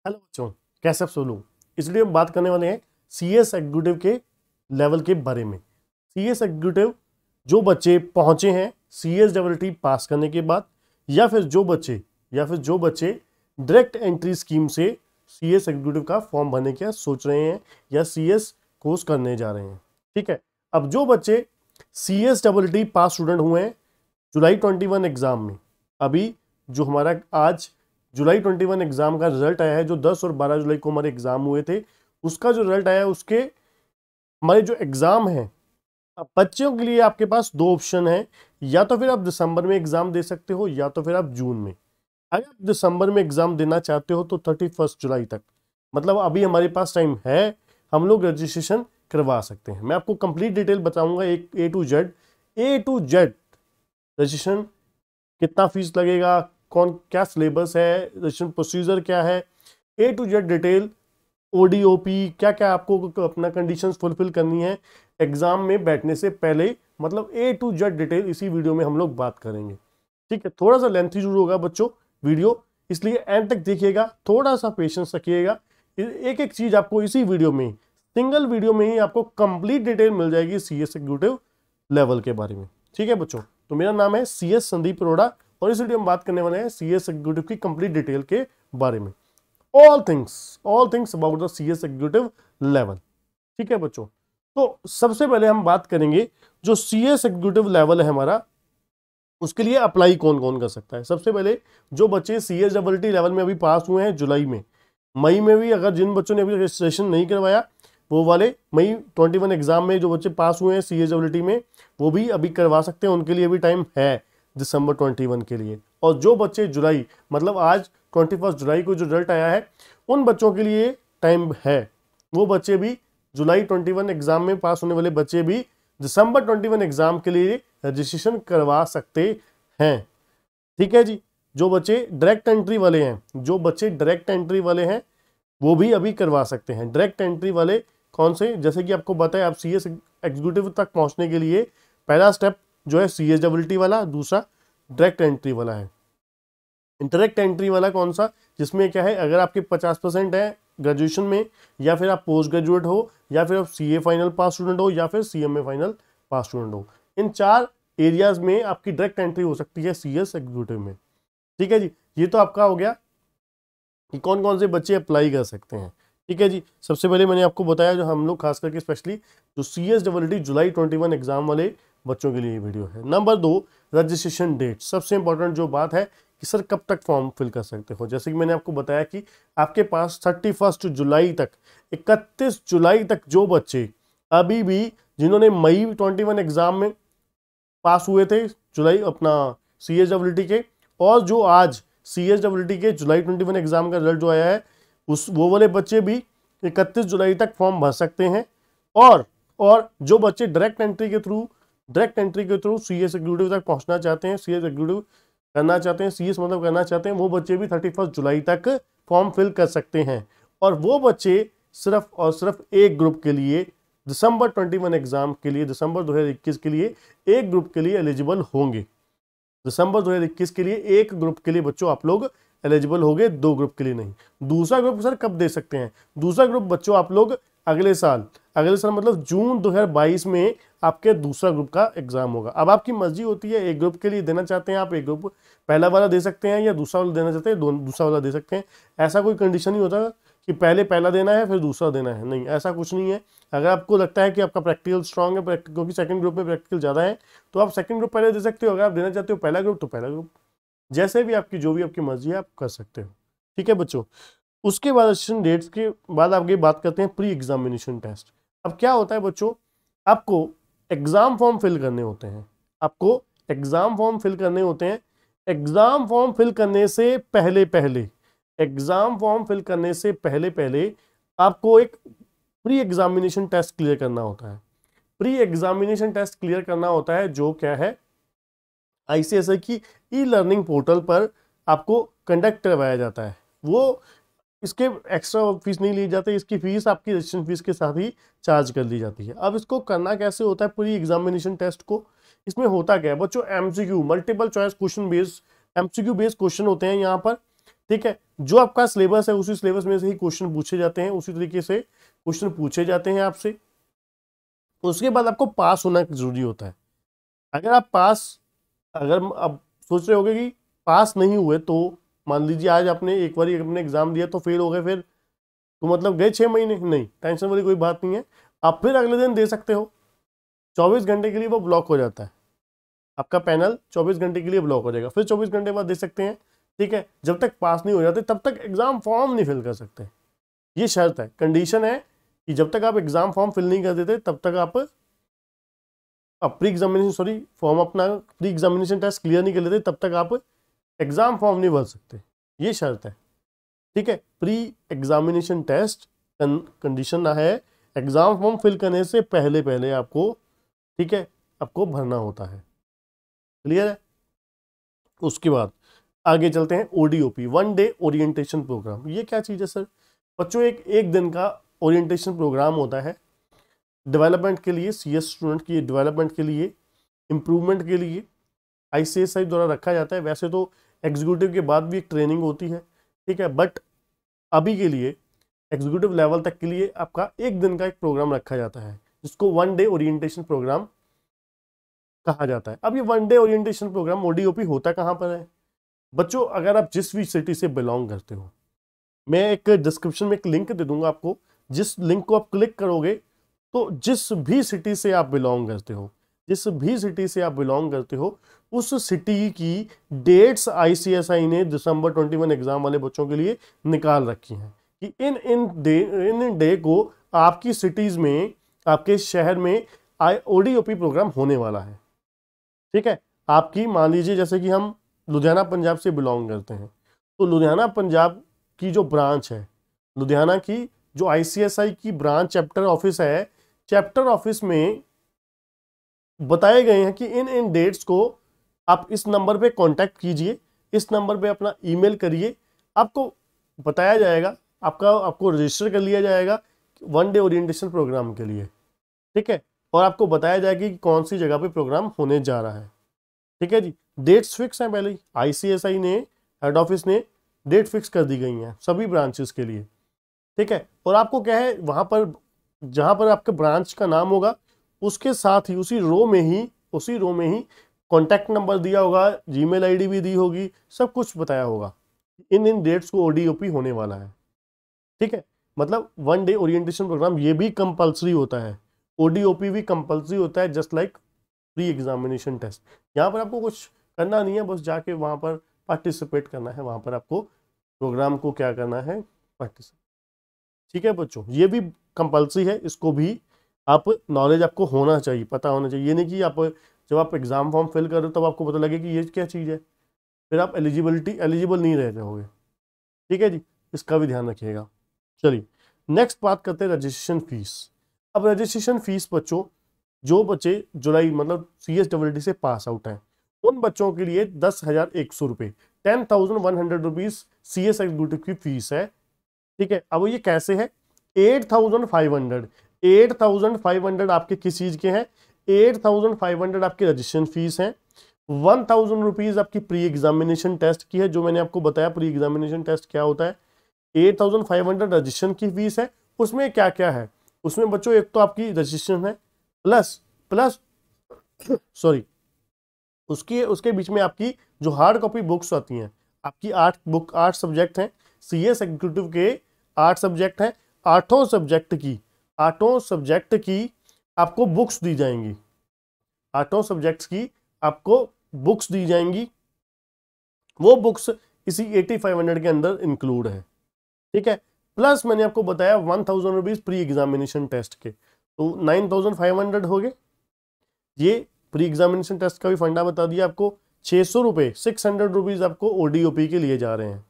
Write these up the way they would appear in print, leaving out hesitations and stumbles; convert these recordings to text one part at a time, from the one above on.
Hello बच्चों, कैसे आप सब लोग। इसलिए हम बात करने वाले हैं सीएस एग्जीक्यूटिव के लेवल के बारे में। सीएस एग्जीक्यूटिव जो बच्चे पहुंचे हैं सीएस डबल टी पास करने के बाद, या फिर जो बच्चे डायरेक्ट एंट्री स्कीम से सीएस एग्जीक्यूटिव का फॉर्म भरने का सोच रहे हैं या सीएस कोर्स करने जा रहे हैं। ठीक है, अब जो बच्चे CS double T pass student हुए हैं जुलाई 21 एग्जाम में, अभी जो हमारा आज जुलाई 21 एग्जाम का रिजल्ट आया है, जो 10 और 12 जुलाई को हमारे एग्जाम हुए थे, उसका जो रिजल्ट आया है उसके हमारे जो एग्जाम है, अब बच्चों के लिए आपके पास दो ऑप्शन है, या तो फिर आप दिसंबर में एग्जाम दे सकते हो या तो फिर आप जून में। अगर आप दिसंबर में एग्जाम देना चाहते हो तो 31 जुलाई तक, मतलब अभी हमारे पास टाइम है, हम लोग रजिस्ट्रेशन करवा सकते हैं। मैं आपको कंप्लीट डिटेल बताऊंगा, एक ए टू जेड रजिस्ट्रेशन, कितना फीस लगेगा, कौन क्या सिलेबस है, रजिस्ट्रेशन प्रोसीजर क्या है, ए टू जेड डिटेल, ओडीओपी क्या क्या आपको अपना कंडीशंस फुलफिल करनी है एग्जाम में बैठने से पहले, मतलब ए टू जेड डिटेल इसी वीडियो में हम लोग बात करेंगे। ठीक है, थोड़ा सा लेंथी जरूर होगा बच्चों वीडियो, इसलिए एंड तक देखिएगा, थोड़ा सा पेशेंस रखिएगा। एक एक चीज आपको इसी वीडियो में, सिंगल वीडियो में ही आपको कंप्लीट डिटेल मिल जाएगी सीएस एग्जीक्यूटिव लेवल के बारे में। ठीक है बच्चों, तो मेरा नाम है सीएस संदीप अरोड़ा और इस वीडियो में बात करने वाले हैं सीएस एग्जीक्यूटिव की कंप्लीट डिटेल के बारे में। All things about the CS executive level. ठीक है बच्चों, तो सबसे पहले हम बात करेंगे जो सीएस एग्जीक्यूटिव लेवल है हमारा, उसके लिए अप्लाई कौन कौन कर सकता है। सबसे पहले जो बच्चे सीएस डबल टी लेवल में अभी पास हुए हैं जुलाई में, मई में भी अगर जिन बच्चों ने अभी रजिस्ट्रेशन नहीं करवाया, वो वाले मई 21 एग्जाम में जो बच्चे पास हुए हैं सीएस डबल टी में, वो भी अभी करवा सकते हैं, उनके लिए भी टाइम है दिसंबर 21 के लिए। और जो बच्चे जुलाई, मतलब आज 21 जुलाई को जो रिजल्ट आया है, उन बच्चों के लिए टाइम है, वो बच्चे भी जुलाई 21 एग्जाम में पास होने वाले बच्चे भी दिसंबर 21 एग्जाम के लिए रजिस्ट्रेशन करवा सकते हैं। ठीक है जी, जो बच्चे डायरेक्ट एंट्री वाले हैं वो भी अभी करवा सकते हैं। डायरेक्ट एंट्री वाले कौन से, जैसे कि आपको बताया, आप सीएस एग्जीक्यूटिव तक पहुंचने के लिए पहला स्टेप जो है सीएस डबल टी वाला, दूसरा डायरेक्ट एंट्री वाला है। डायरेक्ट एंट्री वाला कौन सा, जिसमें क्या है, अगर आपके 50% है ग्रेजुएशन में, या फिर आप पोस्ट ग्रेजुएट हो, या फिर आप सीए फाइनल पास स्टूडेंट हो, या फिर सीएमए फाइनल पास स्टूडेंट हो, इन चार एरियाज में आपकी डायरेक्ट एंट्री हो सकती है सीएस एग्जीक्यूटिव में। ठीक है जी, ये तो आपका हो गया कि कौन कौन से बच्चे अप्लाई कर सकते हैं। ठीक है जी, सबसे पहले मैंने आपको बताया जो हम लोग खास करके स्पेशली जो सीएस डबल टी जुलाई 21 एग्जाम वाले बच्चों के लिए ये वीडियो है। Number 2, registration date. सबसे इंपॉर्टेंट जो बात है कि सर कब तक फॉर्म फिल कर सकते हो, जैसे कि मैंने आपको बताया कि आपके पास 31 जुलाई तक, 31 जुलाई तक जो बच्चे अभी भी जिन्होंने मई 21 एग्जाम में पास हुए थे जुलाई अपना सीएस डबल टी के, और जो आज सीएस डबल टी के जुलाई 21 एग्जाम का रिजल्ट जो आया है, वो वाले बच्चे भी 31 जुलाई तक फॉर्म भर सकते हैं। और जो बच्चे डायरेक्ट एंट्री के थ्रू सीएस एग्जीक्यूटिव तक पहुंचना चाहते हैं, सीएस एग्जीक्यूटिव करना चाहते हैं, सीएस मतलब करना चाहते हैं, वो बच्चे भी 31 जुलाई तक फॉर्म फिल कर सकते हैं। और वो बच्चे सिर्फ और सिर्फ एक ग्रुप के लिए दिसंबर 21 एग्जाम के लिए, दिसंबर 2021 के लिए एक ग्रुप के लिए एलिजिबल होंगे। दिसंबर 2021 के लिए एक ग्रुप के लिए बच्चों आप लोग एलिजिबल होंगे, दो ग्रुप के लिए नहीं। दूसरा ग्रुप सर कब दे सकते हैं, दूसरा ग्रुप बच्चों आप लोग अगले साल मतलब जून 2022 में आपके दूसरा ग्रुप का एग्जाम होगा। अब आपकी मर्जी होती है, एक ग्रुप के लिए देना चाहते हैं आप, एक ग्रुप पहला वाला दे सकते हैं, या दूसरा वाला देना चाहते हैं दूसरा वाला दे सकते हैं। ऐसा कोई कंडीशन नहीं होता कि पहले पहला देना है फिर दूसरा देना है, नहीं, ऐसा कुछ नहीं है। अगर आपको लगता है कि आपका प्रैक्टिकल स्ट्रांग है, क्योंकि सेकंड ग्रुप में प्रैक्टिकल ज़्यादा है, तो आप सेकंड ग्रुप पहले दे सकते हो। अगर आप देना चाहते हो पहला ग्रुप तो पहला ग्रुप, जैसे भी आपकी जो भी आपकी मर्जी है आप कर सकते हो। ठीक है बच्चों, उसके बाद रजिस्ट्रेशन डेट्स के बाद आगे बात करते हैं प्री एग्जामिनेशन टेस्ट। अब क्या होता है बच्चों, आपको एग्जाम फॉर्म फिल करने होते हैं, एग्जाम फॉर्म फिल करने से पहले आपको एक प्री एग्जामिनेशन टेस्ट क्लियर करना होता है। प्री एग्जामिनेशन टेस्ट क्लियर करना होता है जो क्या है, आईसीएसआई की ई लर्निंग पोर्टल पर आपको कंडक्ट करवाया जाता है। वो इसके एक्स्ट्रा फीस नहीं ली जाती, इसकी फीस आपकी रजिस्ट्रेशन फीस के साथ ही चार्ज कर ली जाती है। अब इसको करना कैसे होता है प्री एग्जामिनेशन टेस्ट को, इसमें होता क्या है बच्चों, MCQ multiple choice question based MCQ based question होते हैं यहाँ पर। ठीक है, जो आपका सिलेबस है उसी सिलेबस में से ही क्वेश्चन पूछे जाते हैं, उसी तरीके से क्वेश्चन पूछे जाते हैं आपसे। उसके बाद आपको पास होना जरूरी होता है। अगर आप पास, अगर आप सोच रहे होगे कि पास नहीं हुए तो मान लीजिए आज आपने एक बार अपने एग्जाम दिया तो फेल हो गए, फिर तो मतलब गए 6 महीने, नहीं, टेंशन वाली कोई बात नहीं है, आप फिर अगले दिन दे सकते हो। 24 घंटे के लिए वो ब्लॉक हो जाता है, आपका पैनल 24 घंटे के लिए ब्लॉक हो जाएगा, फिर 24 घंटे बाद दे सकते हैं। ठीक है, जब तक पास नहीं हो जाते तब तक एग्जाम फॉर्म नहीं फिल कर सकते, ये शर्त है, कंडीशन है कि जब तक आप एग्जाम फॉर्म फिल नहीं कर देते तब तक आप प्री एग्जामिनेशन, सॉरी, फॉर्म अपना प्री एग्जामिनेशन टेस्ट क्लियर नहीं कर लेते तब तक आप एग्जाम फॉर्म नहीं भर सकते, ये शर्त है। ठीक है, प्री एग्जामिनेशन टेस्ट कंडीशन ना है, एग्जाम फॉर्म फिल करने से पहले पहले आपको, ठीक है, आपको भरना होता है। क्लियर है? उसके बाद आगे चलते हैं, ओडीओपी, 1 डे ओरिएंटेशन प्रोग्राम। ये क्या चीज़ है सर? बच्चों एक दिन का ओरिएंटेशन प्रोग्राम होता है डेवलपमेंट के लिए, सीएस स्टूडेंट की डेवलपमेंट के लिए, इम्प्रूवमेंट के लिए आईसीएसआई द्वारा रखा जाता है। वैसे तो एग्जीक्यूटिव के बाद भी एक ट्रेनिंग होती है, ठीक है, बट अभी के लिए एग्जीक्यूटिव लेवल तक के लिए आपका एक दिन का एक प्रोग्राम रखा जाता है जिसको 1 डे ओरिएंटेशन प्रोग्राम कहा जाता है। अब ये 1 डे ओरिएंटेशन प्रोग्राम ओडीओपी होता कहाँ पर है बच्चों? अगर आप जिस भी सिटी से बिलोंग करते हो, मैं एक डिस्क्रिप्शन में एक लिंक दे दूंगा आपको, जिस लिंक को आप क्लिक करोगे तो जिस भी सिटी से आप बिलोंग करते हो, जिस भी सिटी से आप बिलोंग करते हो, उस सिटी की डेट्स आईसीएसआई ने दिसंबर 21 एग्जाम वाले बच्चों के लिए निकाल रखी हैं कि इन डे को आपकी सिटीज में, आपके शहर में ओडीओपी प्रोग्राम होने वाला है। ठीक है, आपकी मान लीजिए जैसे कि हम लुधियाना पंजाब से बिलोंग करते हैं, तो लुधियाना पंजाब की जो ब्रांच है, लुधियाना की जो आईसीएसआई की ब्रांच चैप्टर ऑफिस है, चैप्टर ऑफिस में बताए गए हैं कि इन डेट्स को आप इस नंबर पे कांटेक्ट कीजिए, इस नंबर पे अपना ईमेल करिए, आपको बताया जाएगा, आपको रजिस्टर कर लिया जाएगा 1 डे ओरिएंटेशन प्रोग्राम के लिए। ठीक है, और आपको बताया जाएगा कि कौन सी जगह पे प्रोग्राम होने जा रहा है। ठीक है जी, डेट्स फिक्स हैं पहले ही, आईसीएसआई ने, हेड ऑफिस ने डेट फिक्स कर दी गई हैं सभी ब्रांचेस के लिए। ठीक है, और आपको क्या है, वहां पर जहां पर आपके ब्रांच का नाम होगा उसके साथ ही उसी रो में ही कॉन्टैक्ट नंबर दिया होगा, जीमेल आईडी भी दी होगी, सब कुछ बताया होगा, इन डेट्स को ओडीओपी होने वाला है। ठीक है, मतलब 1 डे ओरिएंटेशन प्रोग्राम ये भी कंपल्सरी होता है, ओडीओपी भी कंपल्सरी होता है, just like pre examination test. यहाँ पर आपको कुछ करना नहीं है, बस जाके वहाँ पर पार्टिसिपेट करना है, वहाँ पर आपको प्रोग्राम को क्या करना है, पार्टिसिपेट। ठीक है बच्चों, ये भी कंपल्सरी है, इसको भी आप नॉलेज आपको होना चाहिए, पता होना चाहिए। ये नहीं कि आप जब आप एग्जाम फॉर्म फिल कर रहे हो तब आपको पता लगे कि ये क्या चीज़ है, फिर आप एलिजिबल नहीं रह जाओगे। ठीक है जी, इसका भी ध्यान रखिएगा। चलिए नेक्स्ट बात करते हैं रजिस्ट्रेशन फीस। अब रजिस्ट्रेशन फीस बच्चों, जो बच्चे जुलाई मतलब CSWD से पास आउट हैं उन बच्चों के लिए 10,100 रुपये, 10,100 रुपीज CS एग्जीक्यूटिव की फीस है। ठीक है, अब ये कैसे है, 8,500 आपके किस चीज के हैं, 8,500 आपकी रजिस्ट्रेशन फीस है, 1,000 रुपीज आपकी प्री एग्जामिनेशन टेस्ट की है, जो मैंने आपको बताया प्री एग्जामिनेशन टेस्ट क्या होता है। 8,500 रजिस्ट्रेशन की फीस है। उसमें क्या क्या है, उसमें बच्चों एक तो आपकी रजिस्ट्रेशन है, प्लस सॉरी उसके बीच में आपकी जो हार्ड कॉपी बुक्स आती हैं, आपकी 8 सब्जेक्ट हैं, CS एग्जीक्यूटिव के 8 सब्जेक्ट हैं, 8 सब्जेक्ट की आपको बुक्स दी जाएंगी, 8 सब्जेक्ट्स की आपको बुक्स दी जाएंगी, वो बुक्स इसी 8,500 के अंदर इंक्लूड है। ठीक है, प्लस मैंने आपको बताया 1,000 रुपीज प्री एग्जामिनेशन टेस्ट के, तो 9,500 हो गए। ये प्री एग्जामिनेशन टेस्ट का भी फंडा बता दिया आपको। 600 रुपये, 600 रुपीज आपको ओडीओपी के लिए जा रहे हैं।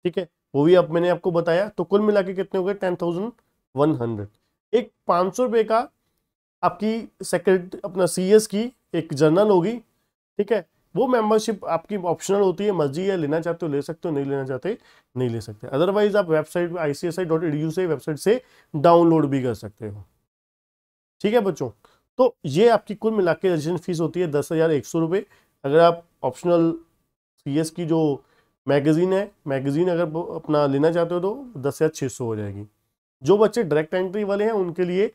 ठीक है, वो भी अब मैंने आपको बताया, तो कुल मिला के कितने हो गए, 10,100। एक 500 रुपये का आपकी सेक्रेटरी अपना CS की एक जर्नल होगी। ठीक है, वो मेंबरशिप आपकी ऑप्शनल होती है, मर्जी है, लेना चाहते हो ले सकते हो, नहीं लेना चाहते नहीं ले सकते। अदरवाइज आप वेबसाइट ICSI.edu से वेबसाइट से डाउनलोड भी कर सकते हो। ठीक है बच्चों, तो ये आपकी कुल मिला के रजिस्ट्रेशन फीस होती है 10,100 रुपये। अगर आप ऑप्शनल CS की जो मैगजीन है, मैगजीन अगर अपना लेना चाहते हो तो 10 या 600 हो जाएगी। जो बच्चे डायरेक्ट एंट्री वाले हैं उनके लिए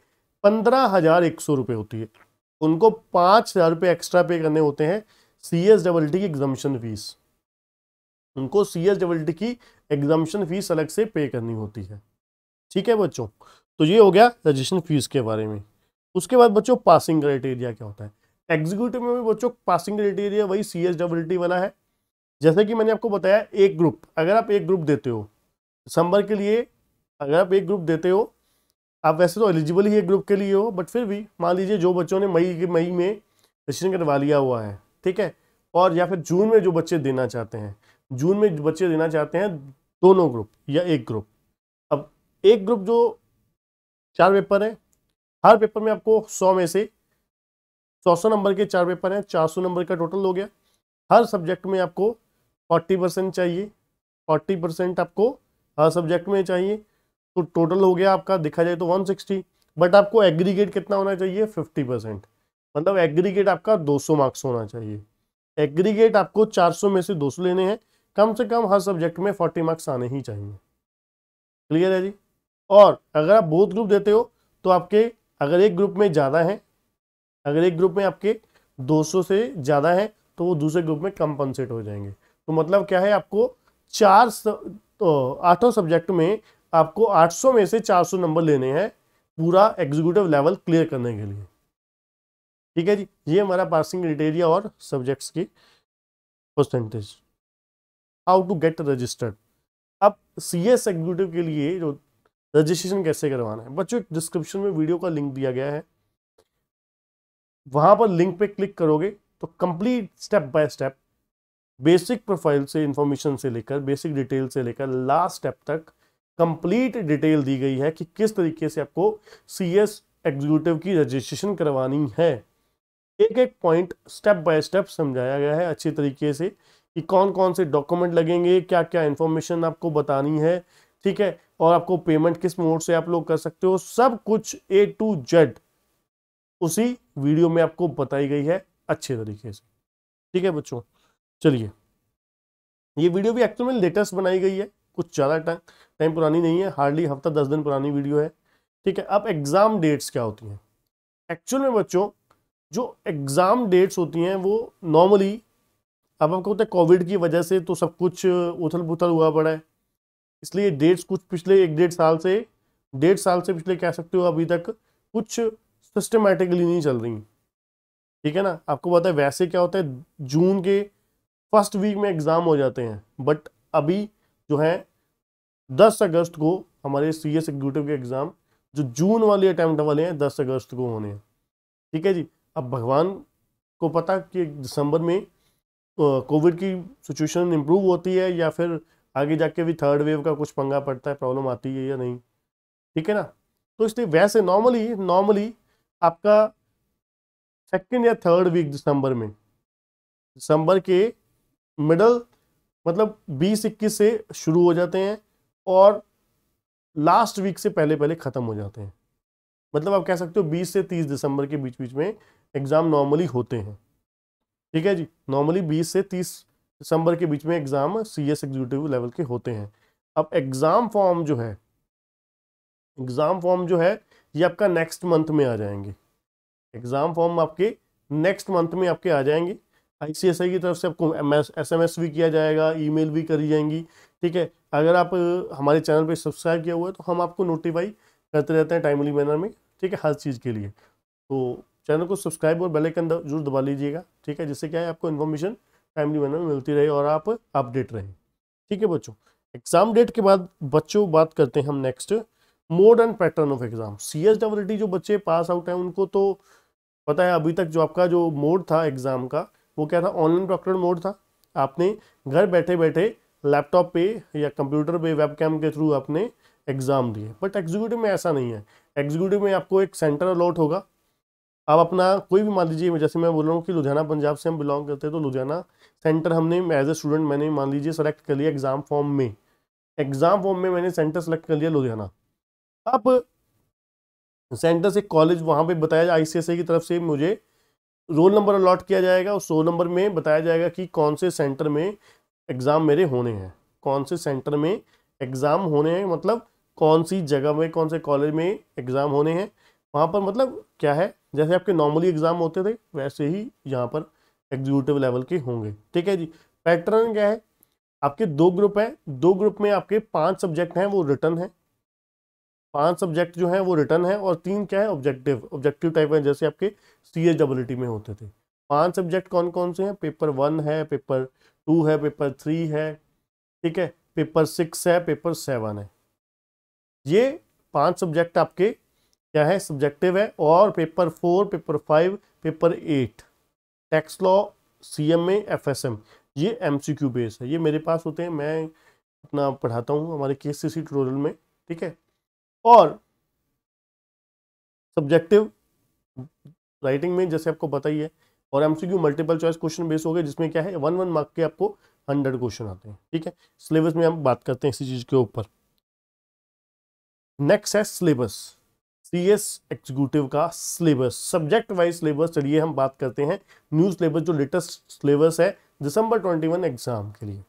15,100 रुपये होती है, उनको 5,000 रुपये एक्स्ट्रा पे करने होते हैं CSEE की एग्जामिशन फीस, उनको CSEE की एग्जामिशन फीस अलग से पे करनी होती है। ठीक है बच्चों, तो ये हो गया रजिस्ट्रेशन फीस के बारे में। उसके बाद बच्चों पासिंग क्राइटेरिया क्या होता है। एग्जीक्यूटिव में भी बच्चों पासिंग क्राइटेरिया वही CSEE वाला है। जैसे कि मैंने आपको बताया, एक ग्रुप, अगर आप एक ग्रुप देते हो दिसंबर के लिए, अगर आप एक ग्रुप देते हो, आप वैसे तो एलिजिबल ही एक ग्रुप के लिए हो, बट फिर भी मान लीजिए जो बच्चों ने मई में रजिस्ट्रेशन करवा लिया हुआ है, ठीक है, और या फिर जून में जो बच्चे देना चाहते हैं, जून में बच्चे देना चाहते हैं दोनों ग्रुप या एक ग्रुप। अब एक ग्रुप जो 4 पेपर है, हर पेपर में आपको 100 में से 100 नंबर के 4 पेपर हैं, 400 नंबर का टोटल हो गया। हर सब्जेक्ट में आपको 40% चाहिए, 40% आपको हर सब्जेक्ट में चाहिए, तो टोटल हो गया आपका देखा जाए तो 160। बट आपको एग्रीगेट कितना होना चाहिए, 50%, मतलब एग्रीगेट आपका 200 मार्क्स होना चाहिए। एग्रीगेट आपको 400 में से 200 लेने हैं, कम से कम हर सब्जेक्ट में 40 मार्क्स आने ही चाहिए। क्लियर है जी। और अगर आप बोथ ग्रुप देते हो तो आपके, अगर एक ग्रुप में ज़्यादा है, अगर एक ग्रुप में आपके 200 से ज़्यादा है तो वो दूसरे ग्रुप में कंपनसेट हो जाएंगे। तो मतलब क्या है, आपको 8 सब्जेक्ट में आपको 800 में से 400 नंबर लेने हैं पूरा एग्जीक्यूटिव लेवल क्लियर करने के लिए। ठीक है जी, ये हमारा पासिंग क्राइटेरिया और सब्जेक्ट्स की percentage. How to get registered. अब CS एग्जीक्यूटिव के लिए जो रजिस्ट्रेशन कैसे करवाना है बच्चों, डिस्क्रिप्शन में वीडियो का लिंक दिया गया है, वहां पर लिंक पे क्लिक करोगे तो complete step by step basic profile से इंफॉर्मेशन से लेकर बेसिक डिटेल से लेकर लास्ट स्टेप तक कंप्लीट डिटेल दी गई है कि किस तरीके से आपको CS एग्जीक्यूटिव की रजिस्ट्रेशन करवानी है। एक एक पॉइंट स्टेप बाय स्टेप समझाया गया है अच्छी तरीके से कि कौन कौन से डॉक्यूमेंट लगेंगे, क्या क्या इंफॉर्मेशन आपको बतानी है, ठीक है, और आपको पेमेंट किस मोड से आप लोग कर सकते हो, सब कुछ A to Z उसी वीडियो में आपको बताई गई है अच्छे तरीके से। ठीक है बच्चों, चलिए, ये वीडियो भी एक्चुअल में लेटेस्ट बनाई गई है, कुछ ज़्यादा टाइम पुरानी नहीं है, हार्डली हफ्ता 10 दिन पुरानी वीडियो है। ठीक है, अब एग्जाम डेट्स क्या होती हैं। एक्चुअल में बच्चों जो एग्जाम डेट्स होती हैं वो नॉर्मली, अब आपको पता है कोविड की वजह से तो सब कुछ उथल पुथल हुआ पड़ा है, इसलिए डेट्स कुछ पिछले 1-1.5 साल से पिछले कह सकते हो अभी तक कुछ सिस्टमेटिकली नहीं चल रही। ठीक है ना, आपको पता है वैसे क्या होता है, जून के फर्स्ट वीक में एग्जाम हो जाते हैं, बट अभी जो है 10 अगस्त को हमारे CS एग्जीक्यूटिव के एग्जाम जो जून वाले अटेम्प्ट वाले हैं 10 अगस्त को होने हैं। ठीक है जी, अब भगवान को पता कि दिसंबर में कोविड की सिचुएशन इम्प्रूव होती है या फिर आगे जाके भी थर्ड वेव का कुछ पंगा पड़ता है, प्रॉब्लम आती है या नहीं। ठीक है ना, तो इसलिए वैसे नॉर्मली आपका 2nd या 3rd वीक दिसंबर के मिडल, मतलब 20-21 से शुरू हो जाते हैं और लास्ट वीक से पहले पहले खत्म हो जाते हैं। मतलब आप कह सकते हो 20 से 30 दिसंबर के बीच बीच में एग्जाम नॉर्मली होते हैं। ठीक है जी, नॉर्मली 20 से 30 दिसंबर के बीच में एग्जाम CS एग्जीक्यूटिव लेवल के होते हैं। अब एग्जाम फॉर्म जो है ये आपका नेक्स्ट मंथ में आ जाएंगे। एग्जाम फॉर्म आपके नेक्स्ट मंथ में आपके आ जाएंगे। ICSI की तरफ से आपको SMS भी किया जाएगा, ईमेल भी करी जाएंगी। ठीक है, अगर आप हमारे चैनल पे सब्सक्राइब किया हुआ है तो हम आपको नोटिफाई करते रहते हैं टाइमली मैनर में। ठीक है, हर चीज़ के लिए, तो चैनल को सब्सक्राइब और बेल आइकन जरूर दबा लीजिएगा। ठीक है, जिससे क्या है आपको इन्फॉर्मेशन टाइमली मैनर में मिलती रहे और आप अपडेट रहें। ठीक है बच्चों, एग्जाम डेट के बाद बच्चों बात करते हैं हम next mode and pattern of exam. CSEE जो बच्चे पास आउट हैं उनको तो पता है अभी तक जो आपका जो मोड था एग्जाम का वो क्या था, ऑनलाइन प्रॉक्टर्ड मोड था। आपने घर बैठे बैठे लैपटॉप पे या कंप्यूटर पे वेबकैम के थ्रू आपने एग्जाम दिए। बट एग्जीक्यूटिव में ऐसा नहीं है। एग्जीक्यूटिव में आपको एक सेंटर अलॉट होगा, आप अपना कोई भी मान लीजिए, जैसे मैं बोल रहा हूँ कि लुधियाना पंजाब से हम बिलोंग करते हैं तो लुधियाना सेंटर हमने एज ए स्टूडेंट मैंने मान लीजिए सेलेक्ट कर लिया एग्जाम फॉर्म में मैंने सेंटर सेलेक्ट कर लिया लुधियाना। अब सेंटर से कॉलेज वहाँ पे बताया ICSI की तरफ से मुझे रोल नंबर अलॉट किया जाएगा, उस रोल नंबर में बताया जाएगा कि कौन से सेंटर में एग्ज़ाम मेरे होने हैं, कौन से सेंटर में एग्ज़ाम होने हैं, मतलब कौन सी जगह में, कौन से कॉलेज में एग्ज़ाम होने हैं। वहाँ पर मतलब क्या है, जैसे आपके नॉर्मली एग्ज़ाम होते थे वैसे ही यहाँ पर एग्जीक्यूटिव लेवल के होंगे। ठीक है जी। पैटर्न क्या है, आपके 2 ग्रुप हैं, 2 ग्रुप में आपके 5 सब्जेक्ट हैं वो रिटर्न है, 5 सब्जेक्ट जो हैं वो रिटर्न है, और 3 क्या है ऑब्जेक्टिव, ऑब्जेक्टिव टाइप है जैसे आपके CSEE में होते थे। 5 सब्जेक्ट कौन कौन से हैं, पेपर 1 है, पेपर 2 है, पेपर 3 है, ठीक है, पेपर 6 है, पेपर 7 है। ये 5 सब्जेक्ट आपके क्या है सब्जेक्टिव है, और paper 4, paper 5, paper 8 tax law, CMA, FSM ये MCQ बेस है, ये मेरे पास होते हैं, मैं अपना पढ़ाता हूँ हमारे KCC ट्यूटोरियल में। ठीक है, और सब्जेक्टिव राइटिंग में जैसे आपको पता ही है, और MCQ multiple choice question base हो गए जिसमें क्या है 1 मार्क के आपको 100 क्वेश्चन आते हैं। ठीक है, सिलेबस में हम बात करते हैं इसी चीज के ऊपर। नेक्स्ट है सिलेबस, CS एग्जीक्यूटिव का सिलेबस, सब्जेक्ट वाइज सिलेबस। चलिए हम बात करते हैं न्यू सिलेबस, जो लेटेस्ट सिलेबस है दिसंबर 21 एग्जाम के लिए।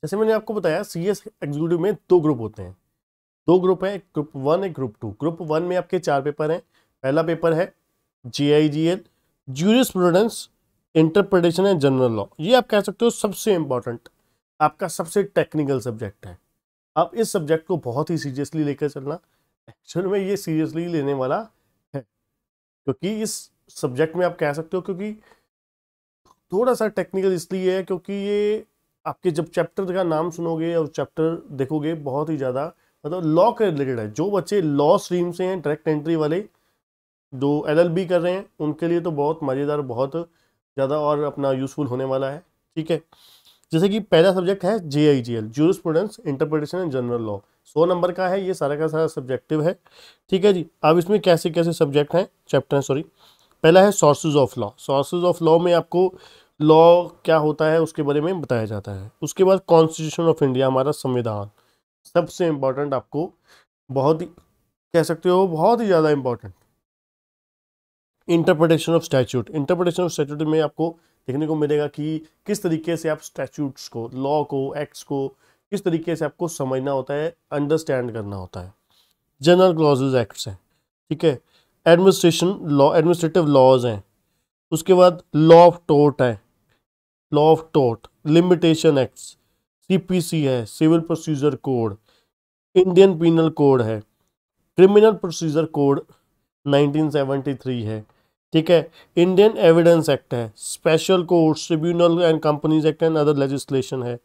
जैसे मैंने आपको बताया CS एग्जीक्यूटिव में 2 ग्रुप होते हैं, 2 ग्रुप है, ग्रुप 1 एक ग्रुप 2। ग्रुप 1 में आपके 4 पेपर हैं। पहला पेपर है JIGL, jurisprudence, interpretation and general law. ये आप कह सकते हो सबसे इंपॉर्टेंट, आपका सबसे टेक्निकल सब्जेक्ट है। आप इस सब्जेक्ट को बहुत ही सीरियसली लेकर चलना, एक्चुअल में ये सीरियसली लेने वाला है, क्योंकि इस सब्जेक्ट में आप कह सकते हो, क्योंकि थोड़ा सा टेक्निकल इसलिए है क्योंकि ये आपके जब चैप्टर का नाम सुनोगे और चैप्टर देखोगे बहुत ही ज़्यादा मतलब लॉ के रिलेटेड है। जो बच्चे लॉ स्ट्रीम से हैं, डायरेक्ट एंट्री वाले जो LLB कर रहे हैं, उनके लिए तो बहुत मज़ेदार, बहुत ज़्यादा और अपना यूज़फुल होने वाला है। ठीक है, जैसे कि पहला सब्जेक्ट है JIGL, jurisprudence, interpretation and general law. 100 number का है, ये सारा का सारा सब्जेक्टिव है। ठीक है जी। अब इसमें कैसे कैसे सब्जेक्ट हैं, चैप्टर हैं सॉरी। पहला है sources of law. Sources of law में आपको लॉ क्या होता है उसके बारे में बताया जाता है। उसके बाद कॉन्स्टिट्यूशन ऑफ इंडिया, हमारा संविधान, सबसे इम्पोर्टेंट, आपको बहुत ही कह सकते हो बहुत ही ज़्यादा important. Interpretation of statute, interpretation of statute में आपको देखने को मिलेगा कि किस तरीके से आप स्टैच्यूट्स को, लॉ को, एक्ट्स को किस तरीके से आपको समझना होता है, अंडरस्टैंड करना होता है। जनरल क्लॉजेज एक्ट्स हैं, ठीक है। एडमिनिस्ट्रेशन लॉ, एडमिनिस्ट्रेटिव लॉज हैं। उसके बाद लॉ ऑफ टोर्ट है, law of tort, limitation acts, CPC है, civil procedure code, Indian penal code है, क्रिमिनल प्रोसीजर कोड 1973 है, ठीक है। इंडियन एविडेंस एक्ट है, special courts, tribunal and companies act and other legislation है,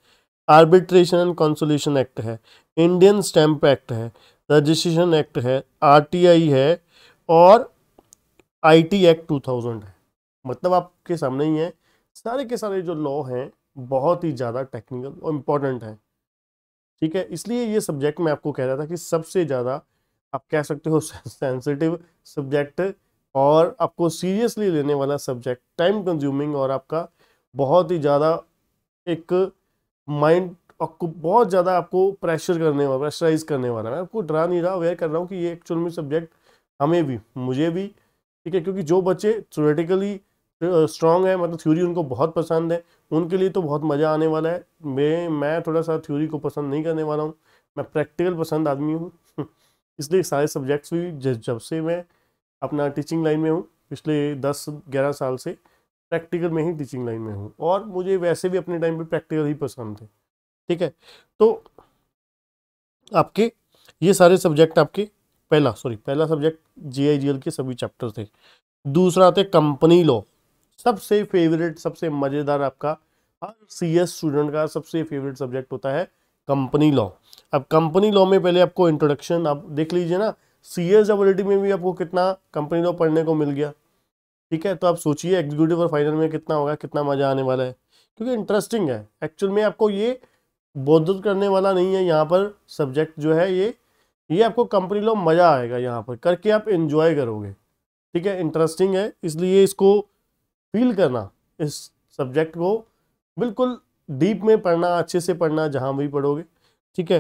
आर्बिट्रेशन एंड कंसोलेशन एक्ट है, Indian stamp act है, registration act है, RTI है, और IT एक्ट 2000 है। मतलब आपके सामने ही है, सारे के सारे जो लॉ हैं बहुत ही ज़्यादा टेक्निकल और इम्पोर्टेंट है। ठीक है, इसलिए ये सब्जेक्ट मैं आपको कह रहा था कि सबसे ज़्यादा आप कह सकते हो सेंसिटिव सब्जेक्ट, और आपको सीरियसली लेने वाला सब्जेक्ट, टाइम कंज्यूमिंग, और आपका बहुत ही ज़्यादा एक माइंड, आपको बहुत ज़्यादा आपको प्रेशर करने वाला, प्रेशराइज करने वाला। मैं आपको डरा नहीं रहा, अवेयर कर रहा हूँ कि ये एक्चुअल में सब्जेक्ट हमें भी, मुझे भी, ठीक है, क्योंकि जो बच्चे थ्योरेटिकली स्ट्रांग है, मतलब थ्योरी उनको बहुत पसंद है, उनके लिए तो बहुत मज़ा आने वाला है। मैं थोड़ा सा थ्योरी को पसंद नहीं करने वाला हूँ, मैं प्रैक्टिकल पसंद आदमी हूँ इसलिए सारे सब्जेक्ट्स भी जब से मैं अपना टीचिंग लाइन में हूँ, पिछले 10-11 साल से प्रैक्टिकल में ही टीचिंग लाइन में हूँ, और मुझे वैसे भी अपने टाइम पे प्रैक्टिकल ही पसंद थे। ठीक है, तो आपके ये सारे सब्जेक्ट आपके पहला सब्जेक्ट GIGL के सभी चैप्टर थे। दूसरा आते कंपनी लॉ, सबसे फेवरेट, सबसे मज़ेदार, आपका हर CS स्टूडेंट का सबसे फेवरेट सब्जेक्ट होता है कंपनी लॉ। अब कंपनी लॉ में पहले आपको इंट्रोडक्शन आप देख लीजिए ना, CSWT में भी आपको कितना कंपनी लॉ पढ़ने को मिल गया। ठीक है, तो आप सोचिए एग्जीक्यूटिव और फाइनल में कितना होगा, कितना मज़ा आने वाला है, क्योंकि इंटरेस्टिंग है। एक्चुअल में आपको ये बोधित करने वाला नहीं है यहाँ पर सब्जेक्ट जो है, ये आपको कंपनी लॉ मज़ा आएगा यहाँ पर करके, आप एंजॉय करोगे। ठीक है, इंटरेस्टिंग है, इसलिए इसको फील करना, इस सब्जेक्ट को बिल्कुल डीप में पढ़ना, अच्छे से पढ़ना जहाँ भी पढ़ोगे। ठीक है,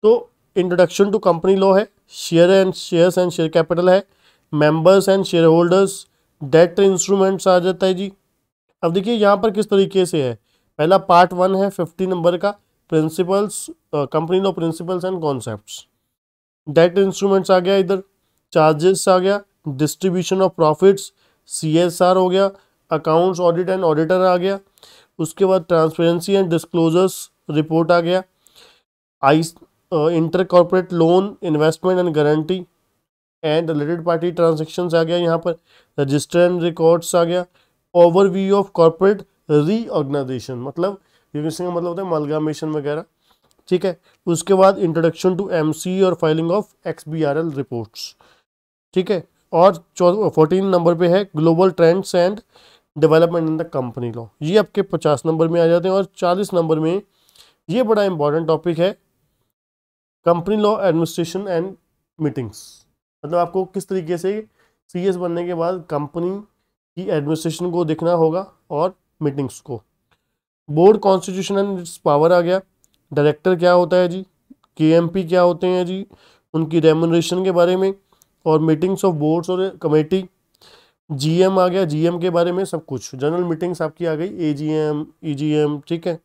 तो इंट्रोडक्शन टू कंपनी लॉ है, शेयर्स एंड शेयर कैपिटल है, members and shareholders, debt instruments आ जाता है जी। अब देखिए यहाँ पर किस तरीके से है, पहला पार्ट 1 है 50 नंबर का, principles, company law principles and concepts. Debt instruments आ गया, इधर चार्जेस आ गया, डिस्ट्रीब्यूशन ऑफ प्रॉफिट्स, CSR हो गया, अकाउंट्स ऑडिट एंड ऑडिटर आ गया, उसके बाद ट्रांसपेरेंसी एंड डिस्क्लोजर्स रिपोर्ट आ गया, inter corporate loan, investment and guarantee and related party transactions आ गया, यहाँ पर रजिस्टर एंड रिकॉर्ड्स आ गया, ओवरव्यू ऑफ कॉर्पोरेट रीऑर्गेनाइजेशन, मतलब का मतलब होता है अमलगामेशन वगैरह। ठीक है, उसके बाद इंट्रोडक्शन टू MC और फाइलिंग ऑफ XBRL रिपोर्ट्स। ठीक है, और 14 नंबर पे है global trends and development in the company law, ये आपके 50 नंबर में आ जाते हैं। और 40 नंबर में ये बड़ा इंपॉर्टेंट टॉपिक है company law administration and meetings, मतलब आपको किस तरीके से CS बनने के बाद कंपनी की एडमिनिस्ट्रेशन को देखना होगा और मीटिंग्स को। Board constitution and its power आ गया, डायरेक्टर क्या होता है जी, KMP क्या होते हैं जी, उनकी रेम्युनरेशन के बारे में, और मीटिंग्स ऑफ बोर्ड्स और कमेटी, GM आ गया, GM के बारे में सब कुछ, जनरल मीटिंग्स आपकी आ गई, AGM EGM। ठीक है,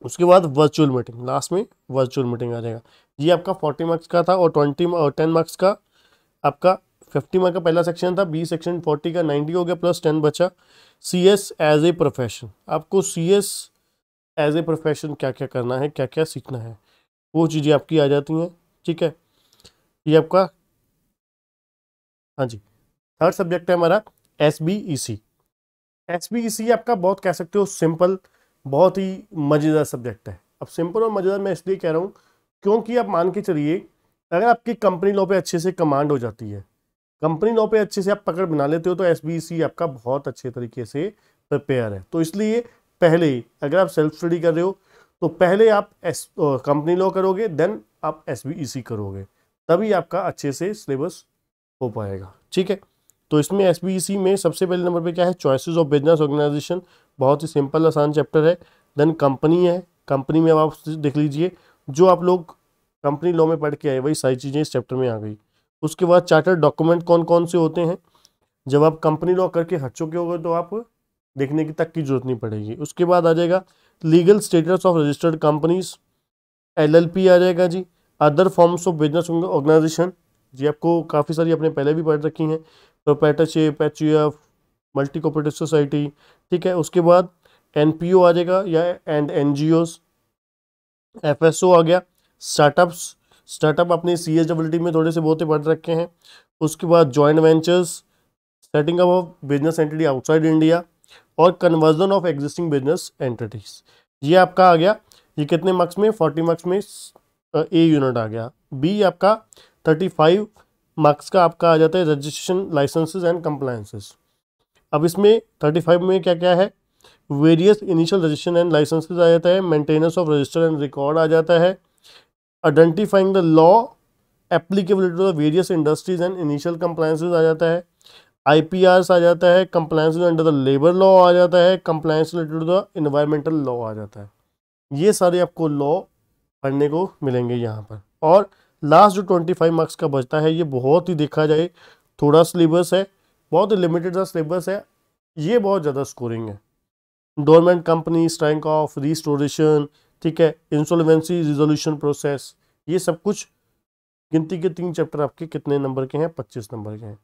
उसके बाद वर्चुअल मीटिंग, लास्ट में वर्चुअल मीटिंग आ जाएगा। ये आपका 40 मार्क्स का था, और 10 मार्क्स का आपका 50 मार्क्स का पहला सेक्शन था, B सेक्शन 40 का 90 हो गया, प्लस 10 बचा। CS एज ए प्रोफेशन, आपको CS एज ए प्रोफेशन क्या क्या करना है, क्या क्या सीखना है, वो चीज़ें आपकी आ जाती हैं। ठीक है, ये आपका, हाँ जी, थर्ड सब्जेक्ट है हमारा SBEC। SBEC आपका बहुत कह सकते हो सिंपल, बहुत ही मज़ेदार सब्जेक्ट है। अब सिंपल और मज़ेदार मैं इसलिए कह रहा हूँ क्योंकि आप मान के चलिए, अगर आपकी कंपनी लॉ पे अच्छे से कमांड हो जाती है, कंपनी लॉ पे अच्छे से आप पकड़ बना लेते हो, तो SBEC आपका बहुत अच्छे तरीके से प्रिपेयर है। तो इसलिए पहले अगर आप सेल्फ स्टडी कर रहे हो, तो पहले आप कंपनी लॉ करोगे, देन आप SBEC करोगे, तभी आपका अच्छे से सिलेबस हो पाएगा। ठीक है, तो इसमें SBEC में सबसे पहले नंबर पे क्या है, चॉइसेस ऑफ बिजनेस ऑर्गेनाइजेशन, बहुत ही सिंपल आसान चैप्टर है। देन कंपनी है, कंपनी में अब आप देख लीजिए, जो आप लोग कंपनी लॉ में पढ़ के आए वही सारी चीज़ें इस चैप्टर में आ गई। उसके बाद चार्टर्ड डॉक्यूमेंट कौन कौन से होते हैं, जब आप कंपनी लॉ करके हट चुके होगे तो आप देखने की तक की जरूरत नहीं पड़ेगी। उसके बाद आ जाएगा legal status of registered companies, LLP आ जाएगा जी, other forms of business organisation, जी आपको काफ़ी सारी अपने पहले भी पढ़ रखी हैं, proprietorship, HUF, multi cooperative society. ठीक है, उसके बाद NPO आ जाएगा या एंड NGOs, FSO आ गया, स्टार्टअप अपने CSWT में थोड़े से बहुत ही पढ़ रखे हैं। उसके बाद joint ventures, setting up of business entity outside India, और conversion of existing business entities, ये आपका आ गया। ये कितने मार्क्स में, 40 मार्क्स में A यूनिट आ गया। B आपका 35 मार्क्स का आपका आ जाता है रजिस्ट्रेशन, लाइसेंसेज एंड कंप्लायंसेस। अब इसमें 35 में क्या क्या है, various initial registration and licences आ जाता है, maintenance of register and record आ जाता है, identifying the law applicability to the various industries and initial compliances आ जाता है, IPRs आ जाता है, compliances under the labour law आ जाता है, compliance related to the environmental law आ जाता है। ये सारे आपको लॉ पढ़ने को मिलेंगे यहाँ पर। और लास्ट जो 25 मार्क्स का बचता है, ये बहुत ही देखा जाए थोड़ा सिलेबस है, बहुत लिमिटेड सा सिलेबस है, ये बहुत ज़्यादा स्कोरिंग है। Dormant company, strike off, restoration, ठीक है, इंसॉल्वेंसी रिजोल्यूशन प्रोसेस, ये सब कुछ गिनती के 3 चैप्टर आपके कितने नंबर के हैं, 25 नंबर के हैं।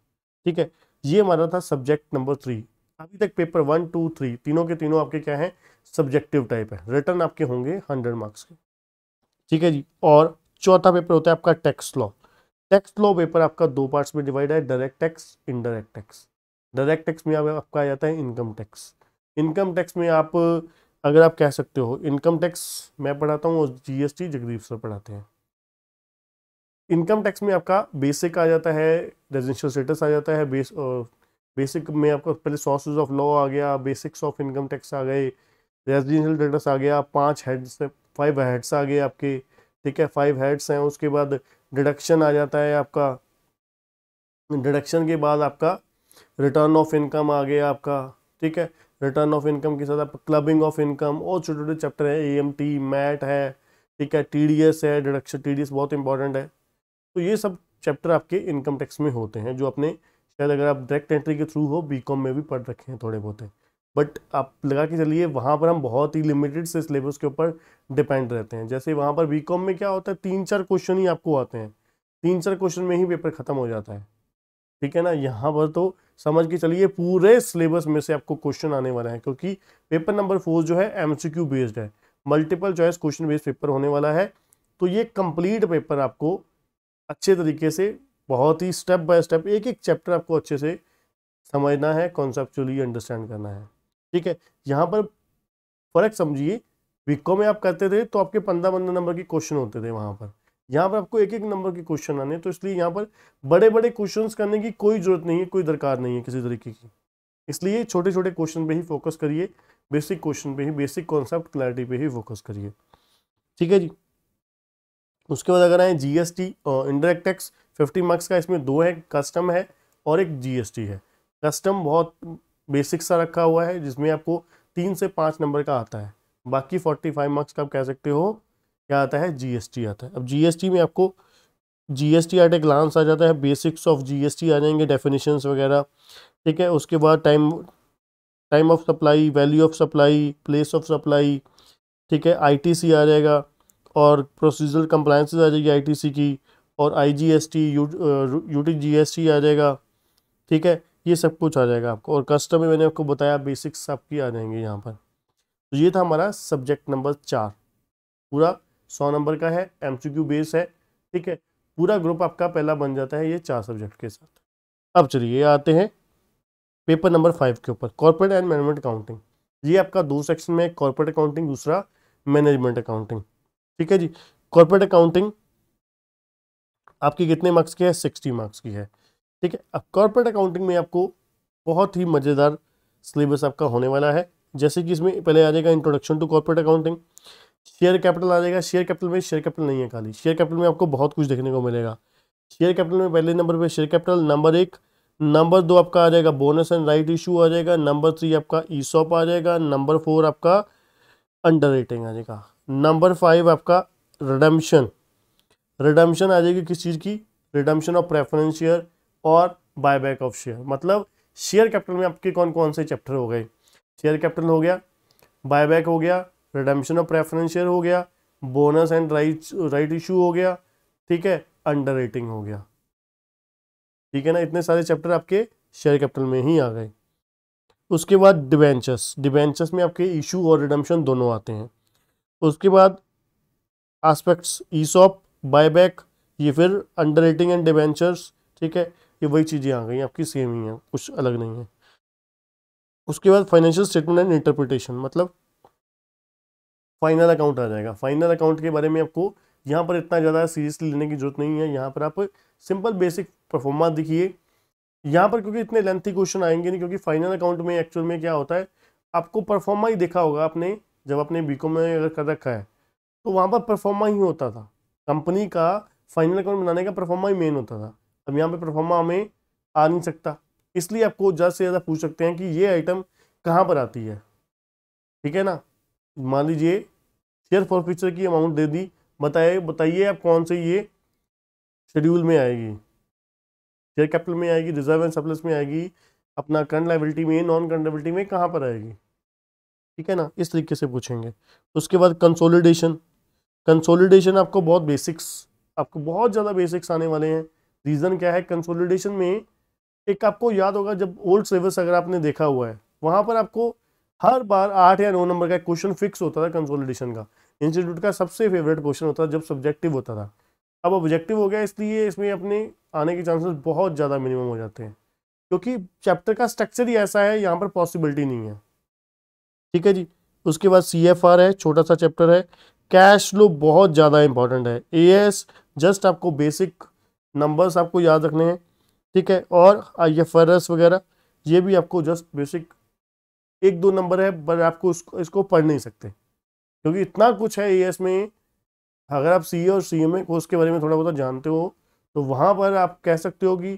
ठीक है, ये हमारा था सब्जेक्ट नंबर 3। अभी तक पेपर 1, 2, 3 तीनों के तीनों आपके क्या है, सब्जेक्टिव टाइप है। रिटर्न आपके होंगे 100 मार्क्स के। ठीक है जी। और चौथा पेपर होता है आपका tax law. Tax law paper आपका 2 पार्ट्स में डिवाइड है, direct tax, indirect tax. Direct tax में आपका आ जाता है इनकम टैक्स। इनकम टैक्स में आप अगर आप कह सकते हो, इनकम टैक्स मैं पढ़ाता हूँ और जीएसटी जगदीप सर पढ़ाते हैं। इनकम टैक्स में आपका बेसिक आ जाता है, रेजिडेंशियल स्टेटस आ जाता है, बेसिक में आपका पहले सोर्सेज ऑफ लॉ आ गया, बेसिक्स ऑफ इनकम टैक्स आ गए, रेजिडेंशियल स्टेटस आ गया, 5 हेड्स 5 हेड्स आ गए आपके। ठीक है, 5 हेड्स हैं। उसके बाद डिडक्शन आ जाता है आपका। डिडक्शन के बाद आपका रिटर्न ऑफ इनकम आ गया आपका। ठीक है, रिटर्न ऑफ इनकम के साथ आप क्लबिंग ऑफ इनकम और छोटे छोटे चैप्टर है, एएमटी, मैट है, ठीक है, टीडीएस है, डिडक्शन, टीडीएस बहुत इंपॉर्टेंट है। तो ये सब चैप्टर आपके इनकम टैक्स में होते हैं, जो अपने शायद अगर आप डायरेक्ट एंट्री के थ्रू हो बीकॉम में भी पढ़ रखे हैं थोड़े बहुत है। बट आप लगा के चलिए वहाँ पर हम बहुत ही लिमिटेड से सिलेबस के ऊपर डिपेंड रहते हैं। जैसे वहाँ पर बीकॉम में क्या होता है, 3-4 क्वेश्चन ही आपको आते हैं, 3-4 क्वेश्चन में ही पेपर खत्म हो जाता है। ठीक है ना, यहाँ पर तो समझ के चलिए पूरे सिलेबस में से आपको क्वेश्चन आने वाला है, क्योंकि पेपर नंबर 4 जो है एमसीक्यू बेस्ड है, multiple choice question based paper होने वाला है। तो ये कंप्लीट पेपर आपको अच्छे तरीके से, बहुत ही स्टेप बाय स्टेप, एक एक चैप्टर आपको अच्छे से समझना है, कॉन्सेप्चुअली अंडरस्टैंड करना है। ठीक है, यहाँ पर फर्क समझिए, बीकॉम में आप करते थे तो आपके 15-15 नंबर के क्वेश्चन होते थे वहाँ पर, यहाँ पर आपको 1-1 नंबर के क्वेश्चन आने। तो इसलिए यहाँ पर बड़े बड़े क्वेश्चंस करने की कोई जरूरत नहीं है, कोई दरकार नहीं है किसी तरीके की। इसलिए छोटे छोटे क्वेश्चन पे ही फोकस करिए, बेसिक क्वेश्चन पे ही, बेसिक कॉन्सेप्ट क्लैरिटी पे ही फोकस करिए। ठीक है जी। उसके बाद अगर आए जीएसटी इनडायरेक्ट टैक्स, 50 मार्क्स का, इसमें 2 है, कस्टम है और एक जीएसटी है। कस्टम बहुत बेसिक सा रखा हुआ है, जिसमें आपको 3 से 5 नंबर का आता है। बाकी 45 मार्क्स का आप कह सकते हो क्या आता है, जीएसटी आता है। अब जीएसटी में आपको जीएसटी एट ए ग्लांस आ जाता है, बेसिक्स ऑफ जीएसटी आ जाएंगे, डेफिनेशंस वगैरह। ठीक है, उसके बाद time of supply, value of supply, place of supply, ठीक है, आईटीसी आ जाएगा और प्रोसीजरल कंप्लायंसेस आ जाएगी आईटीसी की, और आईजीएसटी, यूटीजीएसटी आ जाएगा। ठीक है, ये सब कुछ आ जाएगा आपको। और कस्टम में मैंने आपको बताया बेसिक्स आपकी आ जाएंगे यहाँ पर। तो ये था हमारा सब्जेक्ट नंबर 4, पूरा 100 नंबर का है, एमसीक्यू बेस है। ठीक है, पूरा ग्रुप आपका पहला बन जाता है ये 4 सब्जेक्ट के साथ। अब चलिए आते हैं पेपर नंबर 5 के ऊपर, कॉर्पोरेट एंड मैनेजमेंट अकाउंटिंग। ये आपका 2 सेक्शन में, कॉर्पोरेट अकाउंटिंग, दूसरा मैनेजमेंट अकाउंटिंग। ठीक है जी। कॉर्पोरेट अकाउंटिंग आपकी कितने मार्क्स की है, 60 मार्क्स की है। ठीक है, अब कॉर्पोरेट अकाउंटिंग में आपको बहुत ही मज़ेदार सिलेबस आपका होने वाला है। जैसे कि इसमें पहले आ जाएगा introduction to corporate accounting, share capital आ जाएगा। शेयर कैपिटल में, शेयर कैपिटल नहीं है खाली, शेयर कैपिटल में आपको बहुत कुछ देखने को मिलेगा। शेयर कैपिटल में पहले नंबर पे शेयर कैपिटल, नंबर 1। नंबर 2 आपका आ जाएगा बोनस एंड राइट इशू आ जाएगा। नंबर 3 आपका ईसॉप आ जाएगा। नंबर 4 आपका अंडर रेटिंग आ जाएगा। नंबर 5 आपका रिडम्पशन, रिडम्पशन आ जाएगी किस चीज़ की, रिडम्पशन ऑफ प्रेफरेंस शेयर और बायबैक ऑफ शेयर। मतलब शेयर कैपिटल में आपके कौन कौन से चैप्टर हो गए, शेयर कैपिटल हो गया, बायबैक हो गया, रिडम्पशन ऑफ प्रेफरेंस शेयर हो गया, बोनस एंड राइट इशू हो गया, ठीक है, अंडर रेटिंग हो गया। ठीक है ना, इतने सारे चैप्टर आपके शेयर कैपिटल में ही आ गए। उसके बाद डिबेंचर्स, डिबेंचर्स में आपके इशू और रिडम्पशन दोनों आते हैं। उसके बाद एस्पेक्ट्स, ईसॉप, बायबैक, ये फिर अंडर रेटिंग एंड डिबेंचर्स। ठीक है, ये वही चीज़ें आ गई आपकी, सेम ही है, कुछ अलग नहीं है। उसके बाद फाइनेंशियल स्टेटमेंट एंड इंटरप्रिटेशन, मतलब फाइनल अकाउंट आ जाएगा। फाइनल अकाउंट के बारे में आपको यहाँ पर इतना ज़्यादा सीरियसली लेने की जरूरत नहीं है। यहाँ पर आप सिंपल बेसिक परफॉर्मा दिखिए यहाँ पर, क्योंकि इतने लेंथी क्वेश्चन आएंगे नहीं, क्योंकि फाइनल अकाउंट में एक्चुअल में क्या होता है, आपको परफॉर्मा ही देखा होगा आपने, जब आपने बीकॉम में अगर कर रखा है तो वहाँ पर परफॉर्मा ही होता था। कंपनी का फाइनल अकाउंट बनाने का परफॉर्मा ही मेन होता था। अब यहाँ पे परफॉर्मा हमें आ नहीं सकता, इसलिए आपको ज़्यादा से ज़्यादा पूछ सकते हैं कि ये आइटम कहाँ पर आती है। ठीक है ना, मान लीजिए शेयर फॉरफीचर की अमाउंट दे दी, बताइए आप कौन से ये शेड्यूल में आएगी, शेयर कैपिटल में आएगी, रिजर्व एंड सरप्लस में आएगी, अपना करंट लायबिलिटी में, नॉन करंट लायबिलिटी में कहाँ पर आएगी, ठीक है ना, इस तरीके से पूछेंगे। उसके बाद कंसोलिडेशन, कंसोलिडेशन आपको बहुत बेसिक्स, आपको बहुत ज़्यादा बेसिक्स आने वाले हैं। रीज़न क्या है, कंसोलिडेशन में एक आपको याद होगा, जब ओल्ड सिलेबस अगर आपने देखा हुआ है वहाँ पर आपको हर बार 8 या 9 नंबर का क्वेश्चन फिक्स होता था कंसोलिडेशन का। इंस्टीट्यूट का सबसे फेवरेट क्वेश्चन होता था जब सब्जेक्टिव होता था। अब ऑब्जेक्टिव हो गया, इसलिए इसमें अपने आने के चांसेस बहुत ज़्यादा मिनिमम हो जाते हैं, क्योंकि चैप्टर का स्ट्रक्चर ही ऐसा है, यहाँ पर पॉसिबिलिटी नहीं है, ठीक है जी। उसके बाद CFR है, छोटा सा चैप्टर है। कैश फ्लो बहुत ज़्यादा इंपॉर्टेंट है। AS जस्ट आपको बेसिक नंबर्स आपको याद रखने हैं, ठीक है। और IFRS वगैरह ये भी आपको जस्ट बेसिक 1-2 नंबर है, पर आपको इसको पढ़ नहीं सकते, क्योंकि इतना कुछ है AS में। अगर आप CA और CMA कोर्स के बारे में थोड़ा बहुत जानते हो तो वहाँ पर आप कह सकते हो कि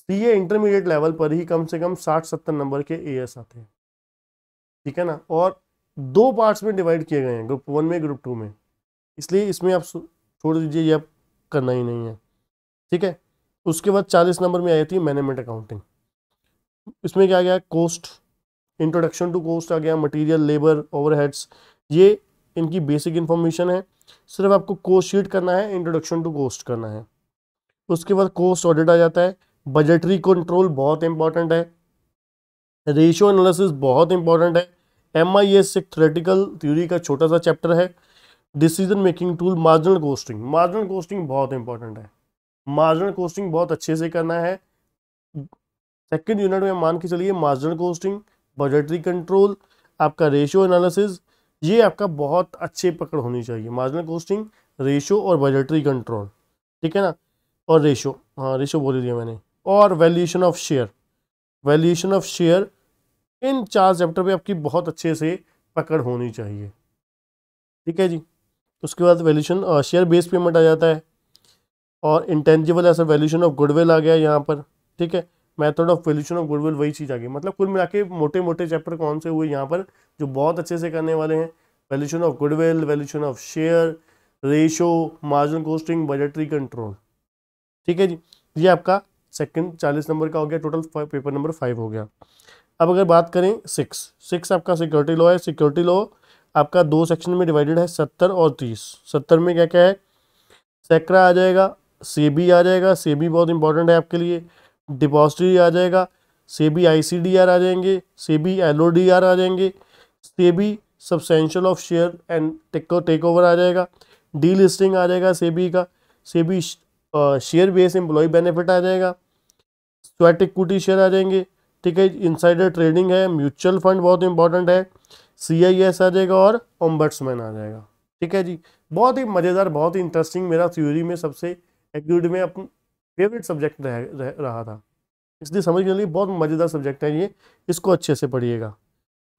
CA इंटरमीडिएट लेवल पर ही कम से कम 60-70 नंबर के AS आते हैं, ठीक है ना। और 2 पार्ट्स में डिवाइड किए गए हैं, ग्रुप 1 में, ग्रुप 2 में, इसलिए इसमें आप छोड़ दीजिए, ये आप करना ही नहीं है, ठीक है। उसके बाद 40 नंबर में आई थी मैनेजमेंट अकाउंटिंग। इसमें क्या गया, कोस्ट, इंट्रोडक्शन टू कोस्ट आ गया, मटेरियल, लेबर, ओवरहेड्स, ये इनकी बेसिक इन्फॉर्मेशन है। सिर्फ आपको कोस्ट शीट करना है, इंट्रोडक्शन टू कोस्ट करना है। उसके बाद कोस्ट ऑडिट आ जाता है। बजटरी कंट्रोल बहुत इंपॉर्टेंट है। रेशियो एनालिसिस बहुत इंपॉर्टेंट है। MIS एक थ्योरेटिकल थ्योरी का छोटा सा चैप्टर है। Decision making tool, marginal costing, marginal costing बहुत इंपॉर्टेंट है। मार्जिनल कोस्टिंग बहुत अच्छे से करना है। सेकंड यूनिट में मान के चलिए मार्जिनल कोस्टिंग, बजटरी कंट्रोल, आपका रेशियो एनालिसिस, ये आपका बहुत अच्छे पकड़ होनी चाहिए। मार्जिनल कोस्टिंग, रेशियो और बजटरी कंट्रोल, ठीक है ना। और रेशियो, हाँ रेशियो बोल दिया मैंने। और valuation of share, valuation of share, in 4 chapter पे आपकी बहुत अच्छे से पकड़ होनी चाहिए, ठीक है जी। उसके बाद वैल्यूएशन, शेयर बेस्ड पेमेंट आ जाता है। और intangible asset valuation of goodwill आ गया यहाँ पर, ठीक है। Method of valuation of goodwill, वही चीज़ आ गई। मतलब कुल मिला के मोटे मोटे चैप्टर कौन से हुए यहाँ पर जो बहुत अच्छे से करने वाले हैं, valuation of goodwill, valuation of share, ratio, marginal costing, budgetary control, ठीक है जी। ये आपका सेकंड 40 नंबर का हो गया, टोटल पेपर नंबर 5 हो गया। अब अगर बात करें 6 आपका सिक्योरिटी लॉ है। सिक्योरिटी लॉ आपका 2 सेक्शन में डिवाइडेड है, 70 और 30। 70 में क्या क्या है, सैक्रा आ जाएगा, सेबी आ जाएगा, सेबी बहुत इंपॉर्टेंट है आपके लिए, डिपॉजिटरी आ जाएगा, सेबी ICDR आ जाएंगे, सेबी LODR आ जाएंगे, SEBI substantial of share and take over आ जाएगा, डी लिस्टिंग आ जाएगा सेबी का, SEBI share base employ benefit आ जाएगा, स्वेट इक्विटी शेयर आ जाएंगे, ठीक है। इनसाइडर ट्रेडिंग है, म्यूचुअल फंड बहुत इंपॉर्टेंट है, CIS आ जाएगा और ओम्बड्समैन आ जाएगा, ठीक है जी। बहुत ही मज़ेदार, बहुत ही इंटरेस्टिंग, मेरा थ्योरी में सबसे एग्रीड में अपना फेवरेट सब्जेक्ट रहा था, इसलिए समझ के लिए बहुत मज़ेदार सब्जेक्ट है ये, इसको अच्छे से पढ़िएगा।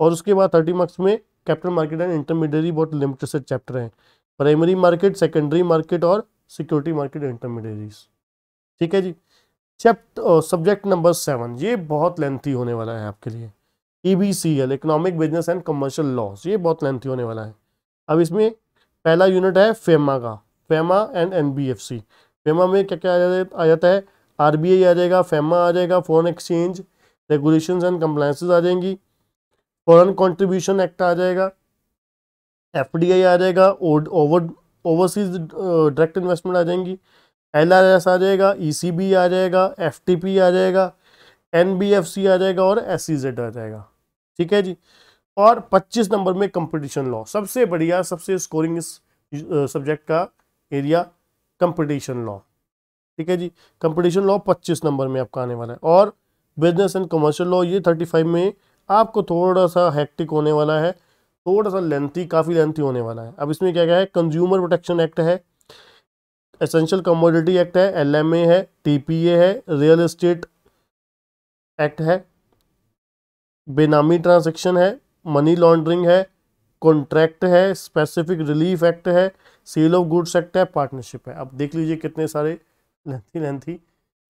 और उसके बाद 30 मार्क्स में कैपिटल मार्केट एंड इंटरमीडिएरी बहुत लिमिटेड से चैप्टर हैं, प्राइमरी मार्केट, सेकेंडरी मार्केट और सिक्योरिटी मार्केट इंटरमीडिएरीज, ठीक है जी। चैप्टर सब्जेक्ट नंबर 7 ये बहुत लेंथी होने वाला है आपके लिए। EBCL, economic business and commercial loss, ये बहुत लेंथी होने वाला है। अब इसमें पहला यूनिट है फेमा का, फेमा एंड NBFC। फेमा में क्या क्या आ जाता है, RBI आ जाएगा, फेमा आ जाएगा, foreign exchange regulations and compliances आ जाएंगी, फॉरेन कंट्रीब्यूशन एक्ट आ जाएगा, FDI आ जाएगा, ओवरसीज डायरेक्ट इन्वेस्टमेंट आ जाएंगी, LRS आ जाएगा, ECB आ जाएगा, FTP आ जाएगा, NBFC आ जाएगा और SEZ आ जाएगा, ठीक है जी। और 25 नंबर में कंपटीशन लॉ, सबसे बढ़िया, सबसे स्कोरिंग इस सब्जेक्ट का एरिया कंपटीशन लॉ, ठीक है जी। कंपटीशन लॉ 25 नंबर में आपका आने वाला है। और बिजनेस एंड कमर्शियल लॉ ये 35 में आपको थोड़ा सा हेक्टिक होने वाला है, थोड़ा सा लेंथी, काफ़ी लेंथी होने वाला है। अब इसमें क्या क्या है, कंज्यूमर प्रोटेक्शन एक्ट है, एसेंशियल कमोडिटी एक्ट है, LMA है, TPA है, रियल एस्टेट एक्ट है, बेनामी ट्रांजैक्शन है, मनी लॉन्ड्रिंग है, कॉन्ट्रैक्ट है, स्पेसिफिक रिलीफ एक्ट है, सेल ऑफ गुड्स एक्ट है, पार्टनरशिप है। अब देख लीजिए कितने सारे लेंथी,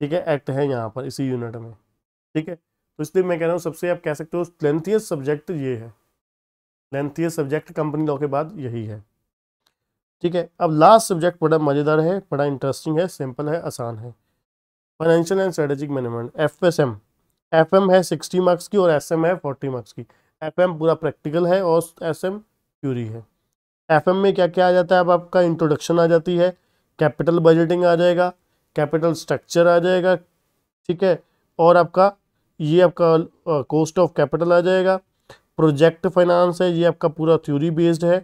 ठीक है, एक्ट है यहाँ पर इसी यूनिट में, ठीक है। तो इसलिए मैं कह रहा हूँ सबसे आप कह सकते हो लेंथीएस्ट सब्जेक्ट ये है, लेंथीएस्ट सब्जेक्ट कंपनी लॉ के बाद यही है, ठीक है। अब लास्ट सब्जेक्ट बड़ा मज़ेदार है, बड़ा इंटरेस्टिंग है, सिंपल है, आसान है, financial and strategic management, FSM, FM है 60 मार्क्स की और SM है 40 मार्क्स की। FM पूरा प्रैक्टिकल है और SM थ्योरी है। FM में क्या क्या आ जाता है, अब आपका इंट्रोडक्शन आ जाती है, कैपिटल बजटिंग आ जाएगा, कैपिटल स्ट्रक्चर आ जाएगा, ठीक है, और आपका ये आपका कॉस्ट ऑफ कैपिटल आ जाएगा, प्रोजेक्ट फाइनेंस है, ये आपका पूरा थ्योरी बेस्ड है,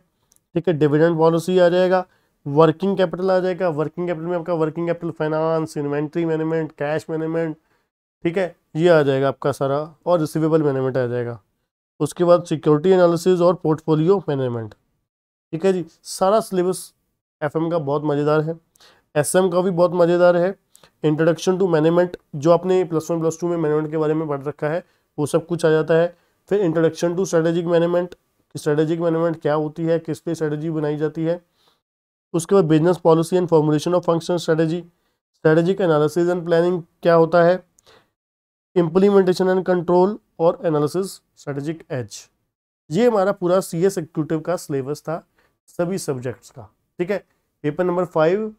ठीक है, डिविडेंड पॉलिसी आ जाएगा, वर्किंग कैपिटल आ जाएगा, वर्किंग कैपिटल में आपका working capital finance, inventory management, cash management, ठीक है, ये आ जाएगा आपका सारा, और रिसीवेबल मैनेजमेंट आ जाएगा। उसके बाद सिक्योरिटी एनालिसिस और पोर्टफोलियो मैनेजमेंट, ठीक है जी। सारा सिलेबस FM का बहुत मज़ेदार है, SM का भी बहुत मज़ेदार है। इंट्रोडक्शन टू मैनेजमेंट जो आपने +1 +2 में मैनेजमेंट के बारे में पढ़ रखा है वो सब कुछ आ जाता है। फिर introduction to strategic management, strategic management क्या होती है, किस पे स्ट्रेटेजी बनाई जाती है। उसके बाद business policy and formulation of functional strategy, strategic analysis and planning क्या होता है, इम्प्लीमेंटेशन एंड कंट्रोल और एनालिसिस, स्ट्रेटेजिक एज। ये हमारा पूरा CS एग्जीक्यूटिव का सिलेबस था सभी सब्जेक्ट्स का, ठीक है। पेपर नंबर 5,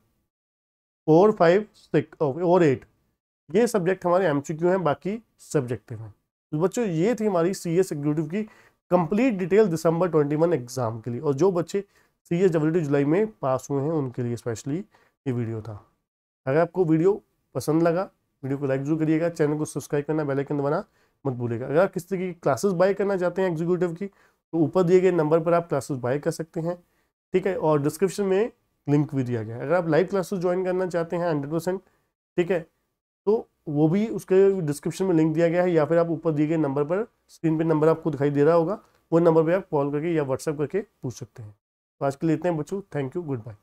4, 5, 6 और 8 ये सब्जेक्ट हमारे MCQ हैं, बाकी सब्जेक्टिव हैं। तो बच्चों ये थी हमारी CS एग्जीक्यूटिव की कंप्लीट डिटेल दिसंबर 21 एग्जाम के लिए, और जो बच्चे CSWT जुलाई में पास हुए हैं उनके लिए स्पेशली ये वीडियो था। अगर आपको वीडियो पसंद लगा, वीडियो को लाइक जरूर करिएगा, चैनल को सब्सक्राइब करना, बेल आइकन दबाना मत भूलिएगा। अगर आप किसी तरह की क्लासेस बाय करना चाहते हैं एग्जीक्यूटिव की तो ऊपर दिए गए नंबर पर आप क्लासेस बाय कर सकते हैं, ठीक है, और डिस्क्रिप्शन में लिंक भी दिया गया है। अगर आप लाइव क्लासेस ज्वाइन करना चाहते हैं 100%, ठीक है, तो वो भी उसके डिस्क्रिप्शन में लिंक दिया गया है, या फिर आप ऊपर दिए गए नंबर पर, स्क्रीन पे नंबर आपको दिखाई दे रहा होगा, वो नंबर पे आप कॉल करके या व्हाट्सएप करके पूछ सकते हैं। तो आज के लिए इतने बच्चों, थैंक यू, गुड बाय।